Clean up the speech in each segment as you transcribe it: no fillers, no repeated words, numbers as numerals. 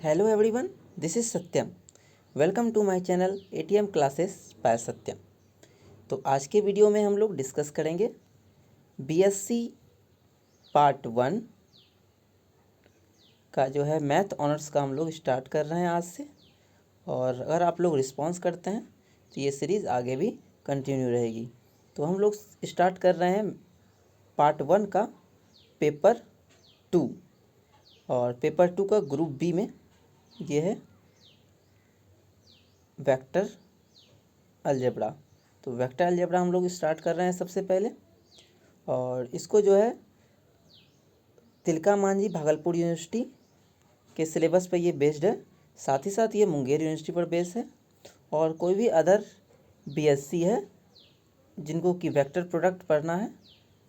Hello everyone, this is Satyam. Welcome to my channel ATM classes by Satyam. तो आज के video में हम लोग डिस्कस करेंगे बीएससी पार्ट 1 का जो है मैथ ऑनर्स का हम लोग स्टार्ट कर रहे हैं आज से। और अगर आप लोग रिस्पॉन्स करते हैं तो ये सीरीज़ आगे भी कंटिन्यू रहेगी। तो हम लोग स्टार्ट कर रहे हैं पार्ट 1 का पेपर 2। और पेपर 2 का ग्रुप बी में ये है वेक्टर अलजेब्रा। तो वेक्टर अलजेब्रा हम लोग स्टार्ट कर रहे हैं सबसे पहले। और इसको जो है तिलका मांझी भागलपुर यूनिवर्सिटी के सिलेबस पे ये बेस्ड है। साथ ही साथ ये मुंगेर यूनिवर्सिटी पर बेस्ड है। और कोई भी अदर बीएससी है जिनको कि वेक्टर प्रोडक्ट पढ़ना है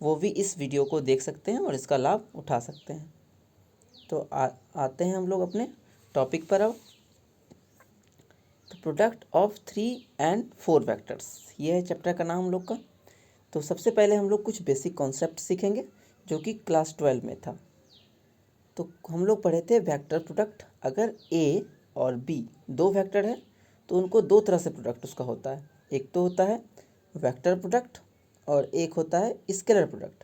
वो भी इस वीडियो को देख सकते हैं और इसका लाभ उठा सकते हैं। तो आते हैं हम लोग अपने टॉपिक पर। अब तो प्रोडक्ट ऑफ 3 and 4 वेक्टर्स, ये है चैप्टर का नाम हम लोग का। तो सबसे पहले हम लोग कुछ बेसिक कॉन्सेप्ट सीखेंगे जो कि क्लास 12 में था। तो हम लोग पढ़े थे वेक्टर प्रोडक्ट। अगर ए और बी दो वेक्टर है तो उनको दो तरह से प्रोडक्ट उसका होता है। एक तो होता है वेक्टर प्रोडक्ट और एक होता है स्केलर प्रोडक्ट।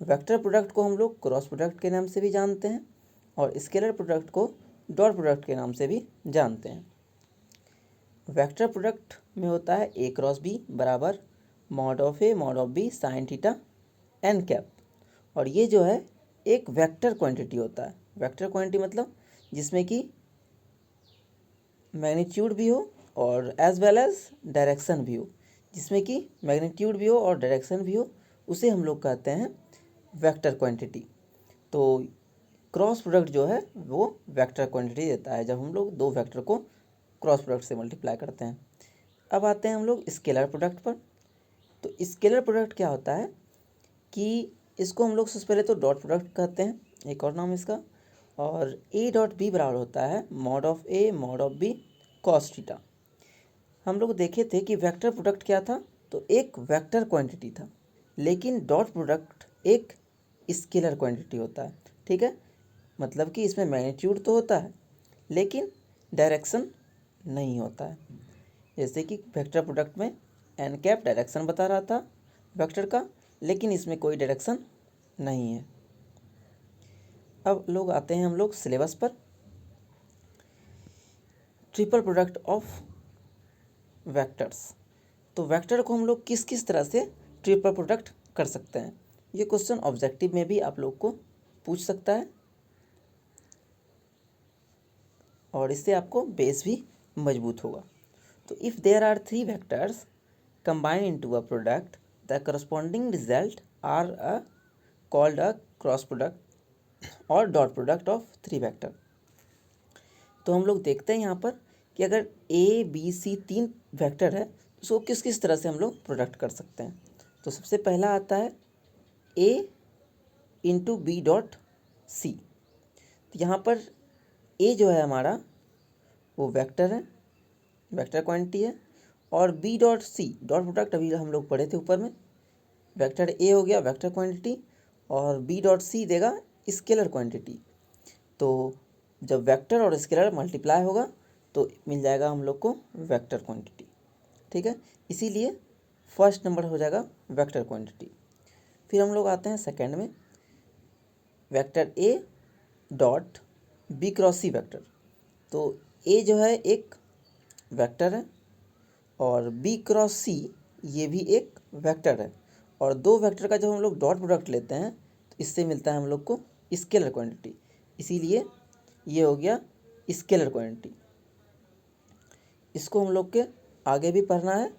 वेक्टर प्रोडक्ट को हम लोग क्रॉस प्रोडक्ट के नाम से भी जानते हैं और scalar product co dot product के नाम से भी जानते हैं। वेक्टर प्रोडक्ट में होता है ए क्रॉस बी बराबर mod of A mod of B sine theta N cap. और ये जो है एक वेक्टर क्वांटिटी होता है। वेक्टर क्वांटिटी मतलब जिसमें कि मैग्नीट्यूड भी हो और एज वेल एज डायरेक्शन भी हो। जिसमें कि मैग्नीट्यूड भी हो और डायरेक्शन भी हो उसे हम लोग कहते हैं वेक्टर क्वांटिटी। तो क्रॉस प्रोडक्ट जो है वो वेक्टर क्वांटिटी देता है जब हम लोग दो वेक्टर को क्रॉस प्रोडक्ट से मल्टीप्लाई करते हैं। अब आते हैं हम लोग स्केलर प्रोडक्ट पर। तो स्केलर प्रोडक्ट क्या होता है कि इसको हम लोग सबसे पहले तो डॉट प्रोडक्ट कहते हैं, एक और नाम इसका। और ए डॉट बी बराबर होता है mod of A mod of B cos theta. हम लोग देखे थे कि वेक्टर प्रोडक्ट क्या था, तो एक वेक्टर क्वांटिटी था। लेकिन डॉट प्रोडक्ट एक स्केलर क्वांटिटी होता है। ठीक है, मतलब कि इसमें मैग्नीट्यूड तो होता है लेकिन डायरेक्शन नहीं होता है। जैसे कि वेक्टर प्रोडक्ट में एन कैप डायरेक्शन बता रहा था वेक्टर का, लेकिन इसमें कोई डायरेक्शन नहीं है। अब लोग आते हैं हम लोग सिलेबस पर। Triple product of vectors. तो वेक्टर को हम लोग किस किस तरह से ट्रिपल प्रोडक्ट कर सकते हैं, ये क्वेश्चन ऑब्जेक्टिव में भी आप लोग को पूछ सकता है और इससे आपको बेस भी मजबूत होगा। तो if there are 3 vectors combined into a product, the corresponding result are called a cross product or dot product of 3 vector। तो हम लोग देखते हैं यहाँ पर कि अगर ए बी सी 3 वेक्टर है तो उसको किस किस तरह से हम लोग प्रोडक्ट कर सकते हैं। तो सबसे पहला आता है ए इंटू बी डॉट सी। तो यहाँ पर ए जो है हमारा वो वेक्टर है, वेक्टर क्वांटिटी है। और B dot C dot product अभी हम लोग पढ़े थे ऊपर में। वेक्टर ए हो गया वेक्टर क्वांटिटी और बी डॉट सी देगा स्केलर क्वांटिटी। तो जब वेक्टर और स्केलर मल्टीप्लाई होगा तो मिल जाएगा हम लोग को वेक्टर क्वांटिटी। ठीक है, इसीलिए फर्स्ट नंबर हो जाएगा वेक्टर क्वांटिटी। फिर हम लोग आते हैं सेकेंड में, vector A dot B cross C vector. तो ए जो है एक वेक्टर है और बी क्रॉस सी ये भी एक वेक्टर है। और दो वेक्टर का जब हम लोग डॉट प्रोडक्ट लेते हैं तो इससे मिलता है हम लोग को स्केलर क्वांटिटी। इसीलिए ये हो गया स्केलर क्वांटिटी। इसको हम लोग के आगे भी पढ़ना है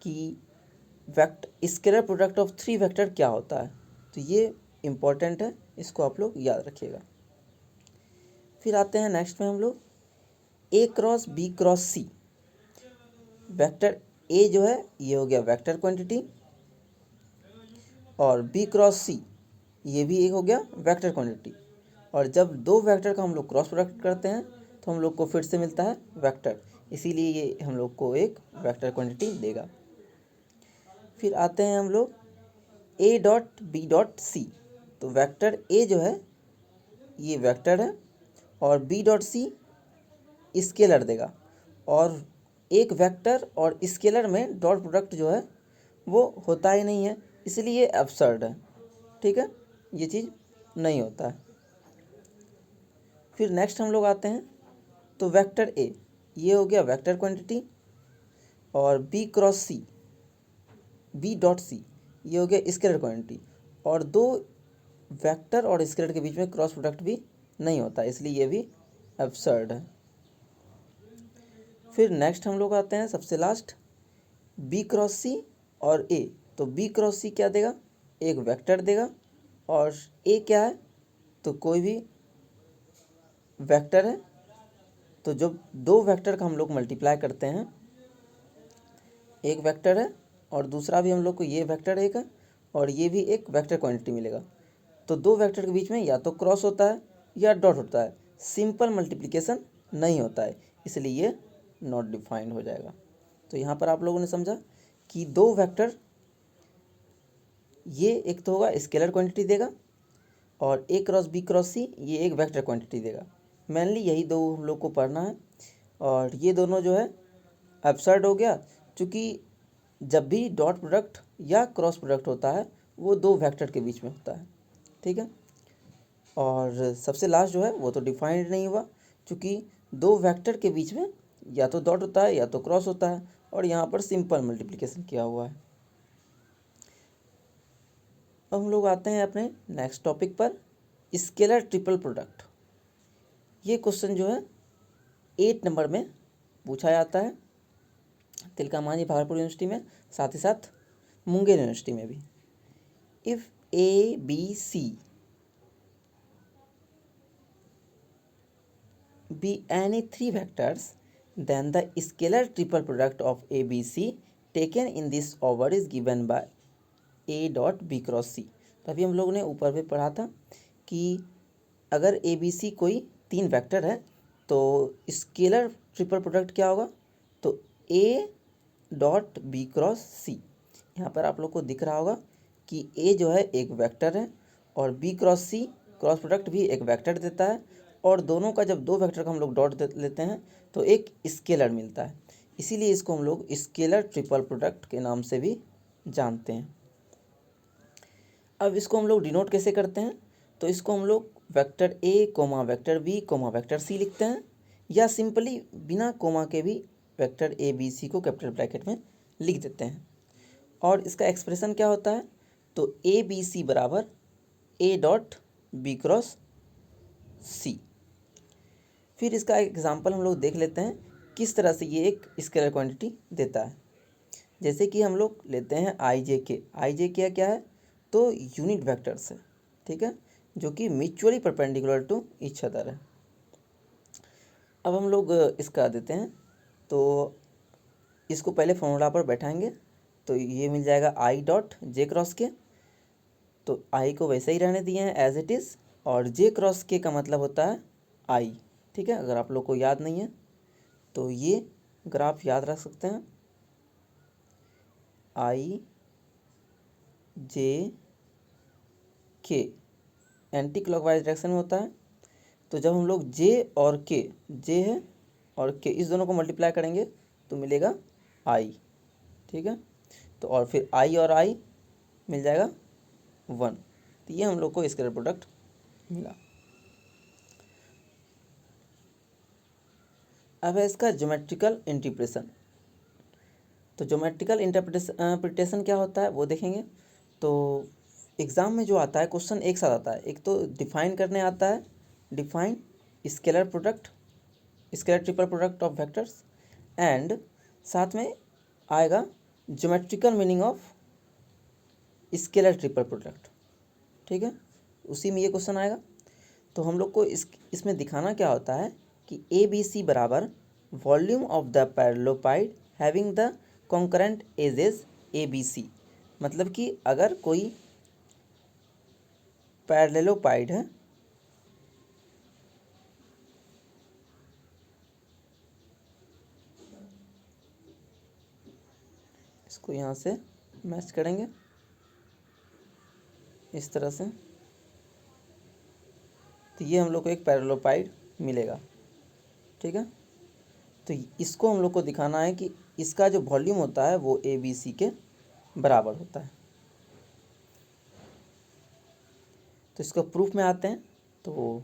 कि स्केलर प्रोडक्ट ऑफ 3 वेक्टर क्या होता है। तो ये इम्पोर्टेंट है, इसको आप लोग याद रखिएगा। फिर आते हैं नेक्स्ट में हम लोग A cross B cross C. Vector A जो है ये हो गया वेक्टर क्वांटिटी और बी क्रॉस सी ये भी एक हो गया वेक्टर क्वांटिटी। और जब दो वेक्टर का हम लोग क्रॉस प्रोडक्ट करते हैं तो हम लोग को फिर से मिलता है वेक्टर, इसीलिए ये हम लोग को एक वेक्टर क्वांटिटी देगा। फिर आते हैं हम लोग A dot B dot C. तो वेक्टर ए जो है ये वेक्टर है और बी डॉट सी स्केलर देगा, और एक वेक्टर और स्केलर में डॉट प्रोडक्ट जो है वो होता ही नहीं है, इसलिए ये एब्सर्ड है। ठीक है, ये चीज़ नहीं होता है। फिर नेक्स्ट हम लोग आते हैं, तो वेक्टर ए, ये हो गया वेक्टर क्वांटिटी, और बी क्रॉस सी, बी डॉट सी, ये हो गया स्केलर क्वांटिटी, और दो वेक्टर और स्केलर के बीच में क्रॉस प्रोडक्ट भी नहीं होता, इसलिए ये भी एब्सर्ड है। फिर नेक्स्ट हम लोग आते हैं सबसे लास्ट, बी क्रॉस सी और ए। तो बी क्रॉस सी क्या देगा, एक वेक्टर देगा, और ए क्या है, तो कोई भी वेक्टर है। तो जब दो वेक्टर का हम लोग मल्टीप्लाई करते हैं, एक वेक्टर है और दूसरा भी हम लोग को ये वेक्टर एक है और ये भी एक वेक्टर क्वांटिटी मिलेगा, तो दो वेक्टर के बीच में या तो क्रॉस होता है या डॉट होता है, सिंपल मल्टीप्लिकेशन नहीं होता है, इसलिए ये नॉट डिफाइंड हो जाएगा। तो यहाँ पर आप लोगों ने समझा कि दो वेक्टर, ये एक तो होगा स्केलर क्वांटिटी देगा, और ए क्रॉस बी क्रॉस सी ये एक वेक्टर क्वांटिटी देगा। मेनली यही दो हम लोग को पढ़ना है, और ये दोनों जो है एब्सर्ड हो गया, क्योंकि जब भी डॉट प्रोडक्ट या क्रॉस प्रोडक्ट होता है वो दो वेक्टर के बीच में होता है। ठीक है, और सबसे लास्ट जो है वो तो डिफाइंड नहीं हुआ, क्योंकि दो वेक्टर के बीच में या तो डॉट होता है या तो क्रॉस होता है, और यहाँ पर सिंपल मल्टीप्लिकेशन किया हुआ है। अब हम लोग आते हैं अपने नेक्स्ट टॉपिक पर, स्केलर ट्रिपल प्रोडक्ट। ये क्वेश्चन जो है 8 नंबर में पूछा जाता है, तिलका मांझी भागलपुर यूनिवर्सिटी में, साथ ही साथ मुंगेर यूनिवर्सिटी में भी। If A B C be any three vectors, then the scalar triple product of ABC taken in this over is given by A dot B cross C। तो अभी हम लोगों ने ऊपर भी पढ़ा था कि अगर ABC कोई तीन वेक्टर है तो स्केलर ट्रिपल प्रोडक्ट क्या होगा, तो A डॉट बी क्रॉस सी। यहाँ पर आप लोग को दिख रहा होगा कि A जो है एक वेक्टर है और B क्रॉस सी क्रॉस प्रोडक्ट भी एक वेक्टर देता है, और दोनों का जब दो वेक्टर का हम लोग डॉट लेते हैं तो एक स्केलर मिलता है, इसीलिए इसको हम लोग स्केलर ट्रिपल प्रोडक्ट के नाम से भी जानते हैं। अब इसको हम लोग डिनोट कैसे करते हैं, तो इसको हम लोग vector A comma vector B comma vector C लिखते हैं, या सिंपली बिना कोमा के भी वेक्टर ए बी सी को कैपिटल ब्रैकेट में लिख देते हैं। और इसका एक्सप्रेशन क्या होता है, तो ए बी सी बराबर ए डॉट बी क्रॉस सी। फिर इसका एग्जांपल हम लोग देख लेते हैं किस तरह से ये एक स्केलर क्वांटिटी देता है। जैसे कि हम लोग लेते हैं आई जे के क्या है, तो यूनिट वेक्टर्स है। ठीक है, जो कि mutually perpendicular to each other है। अब हम लोग इसका देते हैं, तो इसको पहले फॉर्मूला पर बैठाएंगे, तो ये मिल जाएगा आई डॉट जे क्रॉस के। तो आई को वैसे ही रहने दिए हैं एज इट इज़, और जे क्रॉस के का मतलब होता है आई। ठीक है, अगर आप लोग को याद नहीं है तो ये ग्राफ याद रख सकते हैं, आई जे के एंटी क्लॉकवाइज डायरेक्शन में होता है। तो जब हम लोग जे और के, जे है और के, इस दोनों को मल्टीप्लाई करेंगे तो मिलेगा आई। ठीक है, तो और फिर आई और आई मिल जाएगा 1। तो ये हम लोग को स्केलर प्रोडक्ट मिला। अब है इसका ज्योमेट्रिकल इंटरप्रिटेशन। तो ज्योमेट्रिकल इंटरप्रिटेशन क्या होता है वो देखेंगे। तो एग्ज़ाम में जो आता है क्वेश्चन एक साथ आता है, एक तो डिफाइन करने आता है, define scalar product, scalar triple product of vectors, and साथ में आएगा geometrical meaning of scalar triple product. ठीक है, उसी में ये क्वेश्चन आएगा। तो हम लोग को इसमें दिखाना क्या होता है कि ए बी सी बराबर volume of the parallelopiped having the concurrent edges A B C. मतलब कि अगर कोई पैरेललोपाइड है, इसको यहाँ से मैच करेंगे इस तरह से, तो ये हम लोग को एक पैरेललोपाइड मिलेगा। ठीक है, तो इसको हम लोग को दिखाना है कि इसका जो वॉल्यूम होता है वो ए बी सी के बराबर होता है। तो इसको प्रूफ में आते हैं। तो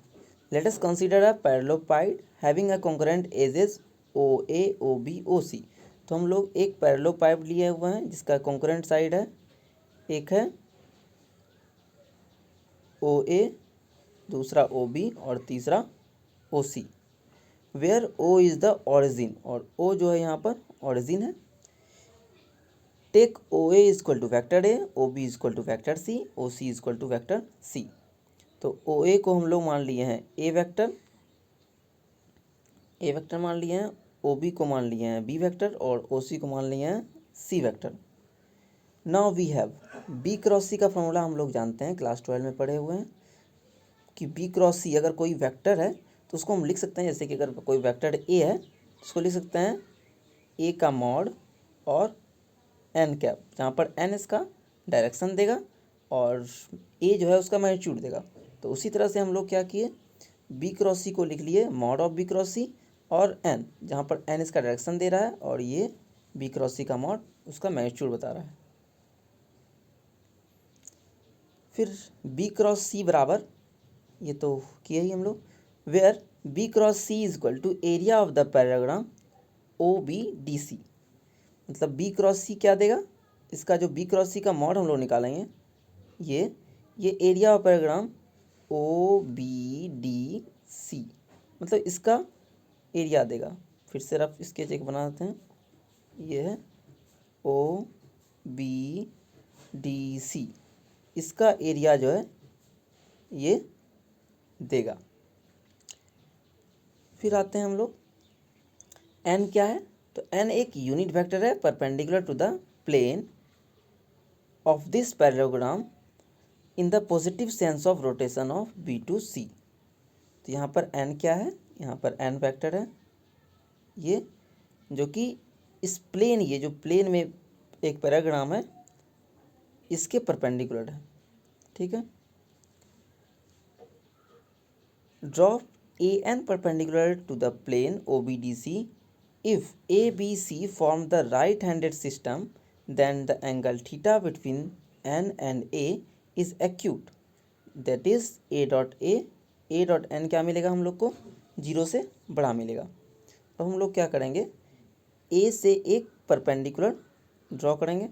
let us consider a parallelopiped having a concurrent edges O A O B O C. तो हम लोग एक पैरेललोपाइड लिए हुए हैं जिसका कॉन्करेंट साइड है, एक है ओ ए, दूसरा ओ बी और तीसरा O C. Where O is the origin, और ओ जो है यहाँ पर ऑरिजिन है। Take O A is equal to vector A, O B is equal to vector C, O C is equal to vector C. तो ओ ए को हम लोग मान लिए हैं ए वेक्टर मान लिए हैं, ओ बी को मान लिए हैं बी वेक्टर और ओ सी को मान लिए हैं C vector. Now we have B cross C का फॉर्मूला हम लोग जानते हैं, क्लास 12 में पढ़े हुए हैं कि बी क्रॉस सी अगर कोई वेक्टर है तो उसको हम लिख सकते हैं, जैसे कि अगर कोई वेक्टर ए है तो उसको लिख सकते हैं ए का मॉड और एन कैप, जहाँ पर एन इसका डायरेक्शन देगा और ए जो है उसका मैग्नीट्यूड देगा। तो उसी तरह से हम लोग क्या किए, बी क्रॉस सी को लिख लिए मॉड ऑफ बी क्रॉस सी और एन, जहाँ पर एन इसका डायरेक्शन दे रहा है और ये बी क्रॉस सी का मॉड उसका मैग्नीट्यूड बता रहा है। फिर बी क्रॉस सी बराबर, ये तो किए ही हम लोग, where B cross C is equal to area of the parallelogram O B D C. मतलब बी क्रॉस सी क्या देगा, इसका जो बी क्रॉस सी का मॉड हम लोग निकालेंगे, ये area of parallelogram O B D C, मतलब इसका एरिया देगा। फिर से रफ स्केच एक बना देते हैं, ये है ओ बी डी सी, इसका एरिया जो है ये देगा। फिर आते हैं हम लोग, एन क्या है, तो एन एक यूनिट वेक्टर है perpendicular to the plane of this parallelogram in the positive sense of rotation of B to C. तो यहाँ पर एन क्या है, यहाँ पर एन वेक्टर है ये, जो कि इस प्लेन, ये जो प्लेन में एक पैराग्राम है इसके परपेंडिकुलर है। ठीक है, draw a N perpendicular to the plane O B D C if A B C form the right handed system then the angle theta between N and A is acute, that is A dot N क्या मिलेगा हम लोग को, 0 से बड़ा मिलेगा। अब हम लोग क्या करेंगे, ए से एक परपेंडिकुलर ड्रॉ करेंगे,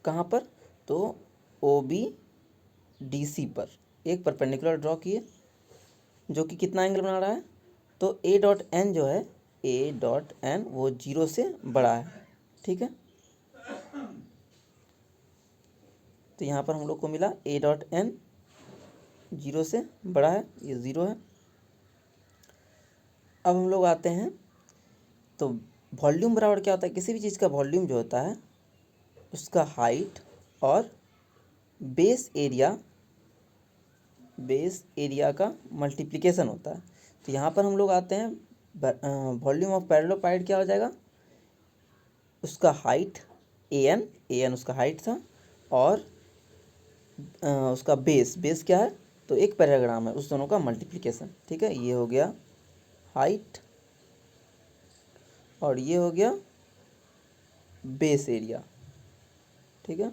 कहाँ पर, तो ओ बी डी सी पर एक परपेंडिकुलर ड्रॉ किए जो कि कितना एंगल बना रहा है, तो ए डॉट एन जो है, ए डॉट एन वो 0 से बड़ा है। ठीक है, तो यहाँ पर हम लोग को मिला ए डॉट एन 0 से बड़ा है, ये 0 है। अब हम लोग आते हैं, तो वॉल्यूम बराबर क्या होता है, किसी भी चीज़ का वॉल्यूम जो होता है उसका हाइट और बेस एरिया का मल्टीप्लिकेशन होता है। तो यहाँ पर हम लोग आते हैं, वॉल्यूम ऑफ पैरेललोपाइड क्या हो जाएगा, उसका हाइट ए एन उसका हाइट था और उसका बेस क्या है, तो एक पैराग्राम है, उस दोनों का मल्टीप्लिकेशन। ठीक है, ये हो गया हाइट और ये हो गया बेस एरिया। ठीक है,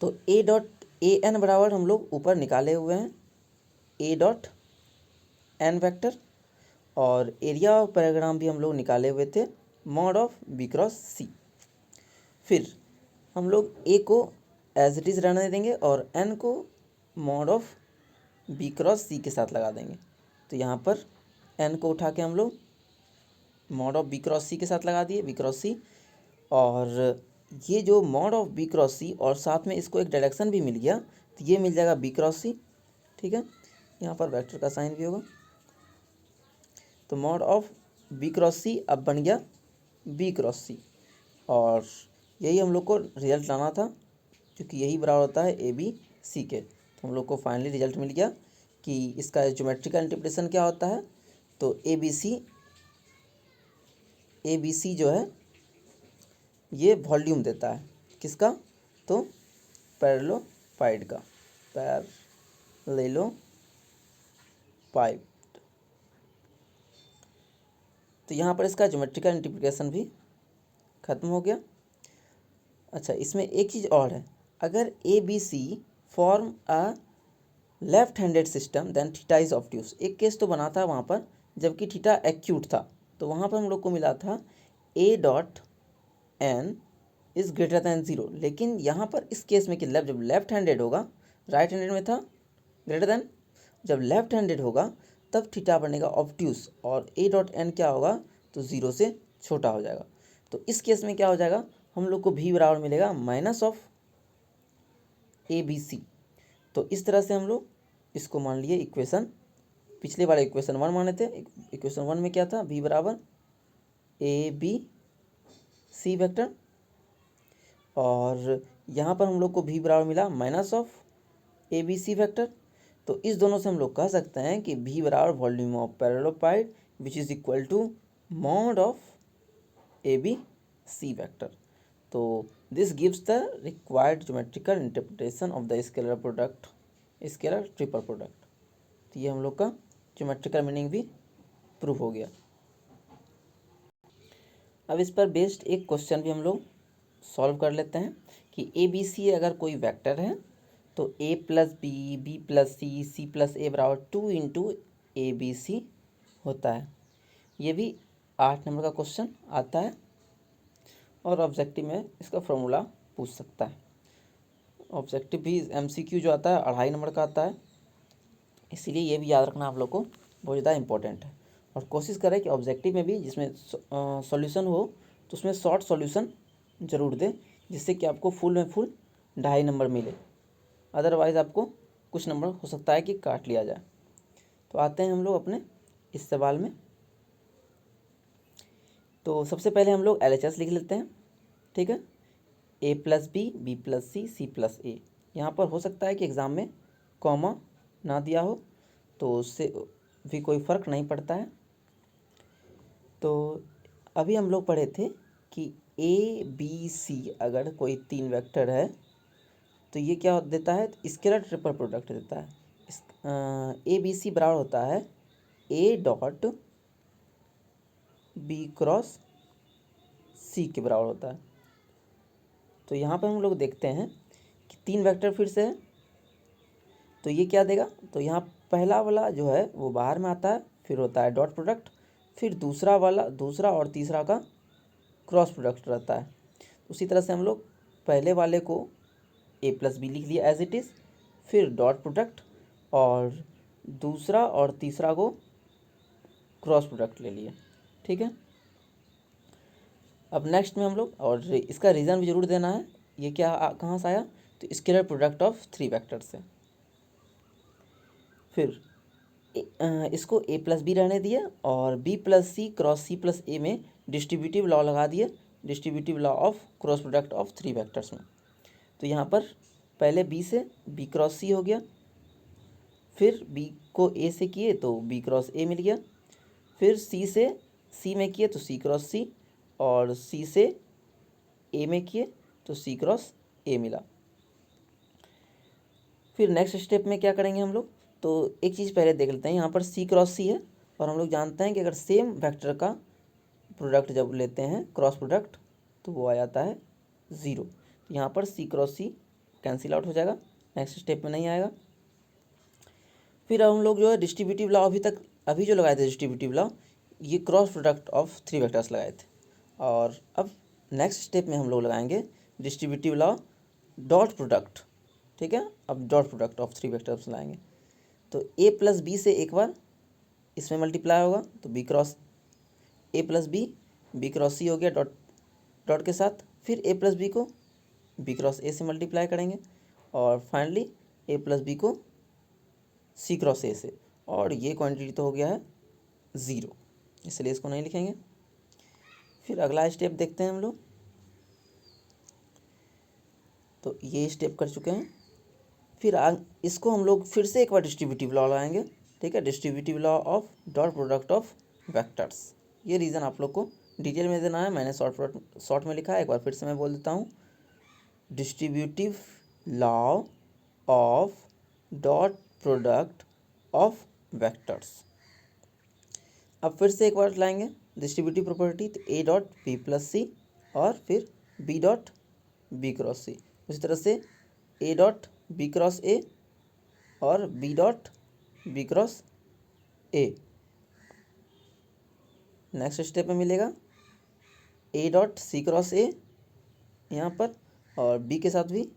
तो ए डॉट ए एन बराबर हम लोग ऊपर निकाले हुए हैं ए डॉट एन वेक्टर, और एरिया ऑफ पैराग्राम भी हम लोग निकाले हुए थे मॉड ऑफ बी क्रॉस सी। फिर हम लोग ए को एज इट इज़ रहने देंगे और एन को मॉड ऑफ बी क्रॉस सी के साथ लगा देंगे। तो यहाँ पर एन को उठा के हम लोग मॉड ऑफ बी क्रॉस सी के साथ लगा दिए, बी क्रॉस सी, और ये जो मॉड ऑफ बी क्रॉस सी और साथ में इसको एक डायरेक्शन भी मिल गया, तो ये मिल जाएगा बी क्रॉस सी। ठीक है, यहाँ पर वेक्टर का साइन भी होगा, तो मॉड ऑफ बी क्रॉस सी अब बन गया बी क्रॉस सी, और यही हम लोग को रिजल्ट लाना था क्योंकि यही बराबर होता है ए बी सी के। तो हम लोग को फाइनली रिजल्ट मिल गया कि इसका ज्योमेट्रिकल इंटरप्रिटेशन क्या होता है, तो ए बी सी जो है ये वॉल्यूम देता है, किसका, तो पैरेललोपाइड का, ले लो पाइप। तो यहाँ पर इसका ज्योमेट्रिकल मल्टीप्लिकेशन भी खत्म हो गया। अच्छा, इसमें एक चीज़ और है, अगर A B C form a left handed system then theta is obtuse. एक केस तो बना था वहाँ पर जबकि थीटा एक्यूट था, तो वहाँ पर हम लोग को मिला था A dot N is greater than zero. लेकिन यहाँ पर इस केस में कि जब लेफ्ट हैंडेड होगा, राइट हैंडेड में था ग्रेटर दैन, जब लेफ्ट हैंडेड होगा तब थीटा बनेगा ऑब्ट्यूज और ए डॉट एन क्या होगा, तो ज़ीरो से छोटा हो जाएगा। तो इस केस में क्या हो जाएगा, हम लोग को भी बराबर मिलेगा minus of A B C. तो इस तरह से हम लोग इसको मान लिए इक्वेशन, पिछले वाले इक्वेशन 1 माने थे। इक्वेशन 1 में क्या था, भी बराबर ए बी सी वेक्टर, और यहाँ पर हम लोग को भी बराबर मिला minus of A B C vector. तो इस दोनों से हम लोग कह सकते हैं कि भी बराबर volume of parallelepiped which is equal to mod of A B C vector. तो this gives the required geometrical interpretation of the scalar product, scalar triple product. तो ये हम लोग का ज्योमेट्रिकल मीनिंग भी प्रूव हो गया। अब इस पर बेस्ड एक क्वेश्चन भी हम लोग सॉल्व कर लेते हैं कि ए बी सी अगर कोई वेक्टर है तो ए प्लस बी, बी प्लस सी, सी प्लस ए बराबर 2 इंटू ए बी सी होता है। ये भी 8 नंबर का क्वेश्चन आता है और ऑब्जेक्टिव में इसका फॉर्मूला पूछ सकता है। ऑब्जेक्टिव भी एमसीक्यू जो आता है 2.5 नंबर का आता है, इसीलिए ये भी याद रखना आप लोग को बहुत ज़्यादा इंपॉर्टेंट है। और कोशिश करें कि ऑब्जेक्टिव में भी जिसमें सॉल्यूशन हो तो उसमें शॉर्ट सॉल्यूशन ज़रूर दें, जिससे कि आपको फुल में फुल 2.5 नंबर मिले, अदरवाइज़ आपको कुछ नंबर हो सकता है कि काट लिया जाए। तो आते हैं हम लोग अपने इस सवाल में। तो सबसे पहले हम लोग LHS लिख लेते हैं, ठीक है। ए प्लस बी, बी प्लस सी, सी प्लस ए। यहाँ पर हो सकता है कि एग्ज़ाम में कॉमा ना दिया हो, तो उससे भी कोई फ़र्क नहीं पड़ता है। तो अभी हम लोग पढ़े थे कि ए बी सी अगर कोई 3 वेक्टर है तो ये क्या देता है, स्केलर ट्रिपल प्रोडक्ट देता है। ए बी सी बराबर होता है ए डॉट बी क्रॉस सी के बराबर होता है। तो यहाँ पर हम लोग देखते हैं कि 3 वेक्टर फिर से है, तो ये क्या देगा, तो यहाँ पहला वाला जो है वो बाहर में आता है, फिर होता है डॉट प्रोडक्ट, फिर दूसरा वाला, दूसरा और तीसरा का क्रॉस प्रोडक्ट रहता है। उसी तरह से हम लोग पहले वाले को ए प्लस बी लिख लिया एज इट इज़, फिर डॉट प्रोडक्ट और दूसरा और तीसरा को क्रॉस प्रोडक्ट ले लिए, ठीक है। अब नेक्स्ट में हम लोग, और इसका रीज़न भी जरूर देना है, ये क्या कहाँ से आया, तो स्केलर प्रोडक्ट ऑफ 3 वेक्टर से। फिर इसको ए प्लस बी रहने दिए और बी प्लस सी क्रॉस सी प्लस ए में डिस्ट्रीब्यूटिव लॉ लगा दिए, distributive law of cross product of 3 vectors में। तो यहाँ पर पहले बी से बी क्रॉस सी हो गया, फिर बी को ए से किए तो बी क्रॉस ए मिल गया, फिर सी से सी में किए तो सी क्रॉस सी, और सी से ए में किए तो सी क्रॉस ए मिला। फिर नेक्स्ट स्टेप में क्या करेंगे हम लोग, तो एक चीज़ पहले देख लेते हैं। यहाँ पर सी क्रॉस सी है और हम लोग जानते हैं कि अगर सेम वेक्टर का प्रोडक्ट जब लेते हैं क्रॉस प्रोडक्ट तो वो आ जाता है 0। तो यहाँ पर सी क्रॉस सी कैंसिल आउट हो जाएगा, नेक्स्ट स्टेप में नहीं आएगा। फिर हम लोग जो है डिस्ट्रीब्यूटिव लॉ अभी जो लगाए थे डिस्ट्रीब्यूटिव लॉ, ये क्रॉस प्रोडक्ट ऑफ 3 वेक्टर्स लगाए थे। और अब नेक्स्ट स्टेप में हम लोग लगाएंगे डिस्ट्रीब्यूटिव लॉ डॉट प्रोडक्ट, ठीक है। अब डॉट प्रोडक्ट ऑफ 3 वेक्टर्स लाएंगे, तो ए प्लस बी से एक बार इसमें मल्टीप्लाई होगा तो B cross A plus B cross C हो गया डॉट डॉट के साथ, फिर ए प्लस बी को बी क्रॉस ए से मल्टीप्लाई करेंगे और फाइनली ए प्लस बी को सी क्रॉस ए से, और ये क्वांटिटी तो हो गया है 0, इसलिए इसको नहीं लिखेंगे। फिर अगला स्टेप देखते हैं हम लोग, तो ये स्टेप कर चुके हैं। फिर इसको हम लोग फिर से एक बार डिस्ट्रीब्यूटिव लॉ लगाएंगे, ठीक है। Distributive law of dot product of vectors, ये रीज़न आप लोग को डिटेल में देना है, मैंने शॉर्ट में लिखा है, एक बार फिर से मैं बोल देता हूँ। Distributive law of dot product of vectors. अब फिर से एक बार लाएंगे डिस्ट्रीब्यूटिव प्रॉपर्टी, तो A dot B plus C और फिर B dot B cross C. उसी तरह से A dot B cross A और B dot B cross A. Next step में मिलेगा ए डॉट सी क्रॉस ए यहाँ पर, और बी के साथ भी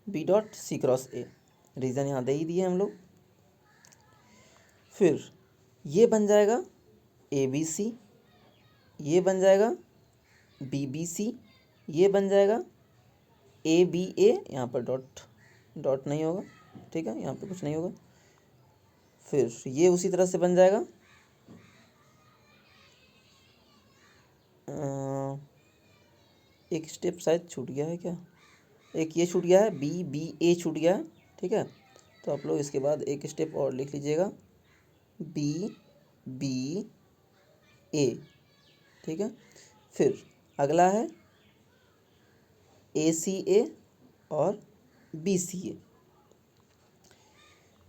B dot C cross A. Reason यहाँ दे ही दिए हम लोग। फिर ये बन जाएगा ए बी सी, ये बन जाएगा बी बी सी, ये बन जाएगा ए बी ए। यहाँ पर डॉट नहीं होगा, ठीक है, यहाँ पे कुछ नहीं होगा। फिर ये उसी तरह से बन जाएगा एक स्टेप शायद छूट गया है क्या, एक ये छूट गया है, बी बी ए छूट गया है, ठीक है। तो आप लोग इसके बाद एक स्टेप और लिख लीजिएगा बी बी ए, ठीक है। फिर अगला है ए सी ए और बी सी ए।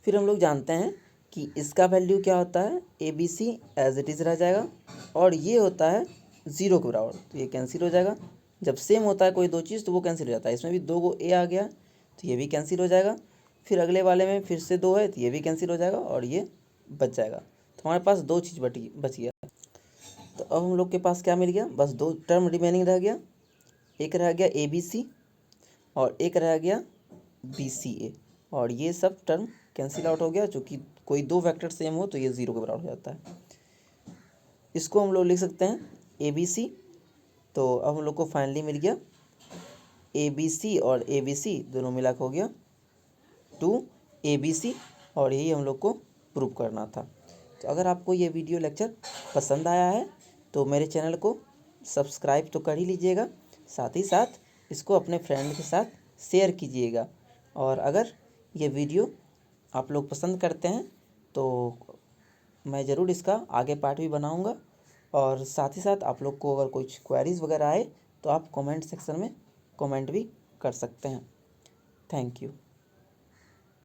फिर हम लोग जानते हैं कि इसका वैल्यू क्या होता है, A B C as it is रह जाएगा, और ये होता है 0 के बराबर, तो ये कैंसिल हो जाएगा। जब सेम होता है कोई दो चीज़ तो वो कैंसिल हो जाता है। इसमें भी 2 को ए आ गया तो ये भी कैंसिल हो जाएगा। फिर अगले वाले में फिर से 2 है तो ये भी कैंसिल हो जाएगा और ये बच जाएगा। तो हमारे पास 2 चीज़ बच गया। तो अब हम लोग के पास क्या मिल गया, बस 2 टर्म रिमेनिंग रह गया। एक रह गया ए बी सी और एक रह गया बी सी ए, और ये सब टर्म कैंसिल आउट हो गया। चूँकि कोई 2 वेक्टर सेम हो तो ये 0 के बराबर हो जाता है। इसको हम लोग लिख सकते हैं ए बी सी। तो अब हम लोग को फाइनली मिल गया ए बी सी और ए बी सी दोनों मिला के हो गया 2 ए बी सी, और यही हम लोग को प्रूव करना था। तो अगर आपको ये वीडियो लेक्चर पसंद आया है तो मेरे चैनल को सब्सक्राइब तो कर ही लीजिएगा, साथ ही साथ इसको अपने फ्रेंड के साथ शेयर कीजिएगा। और अगर ये वीडियो आप लोग पसंद करते हैं तो मैं ज़रूर इसका आगे पार्ट भी बनाऊंगा। और साथ ही साथ आप लोग को अगर कुछ क्वेरीज़ वगैरह आए तो आप कमेंट सेक्शन में कमेंट भी कर सकते हैं। Thank you.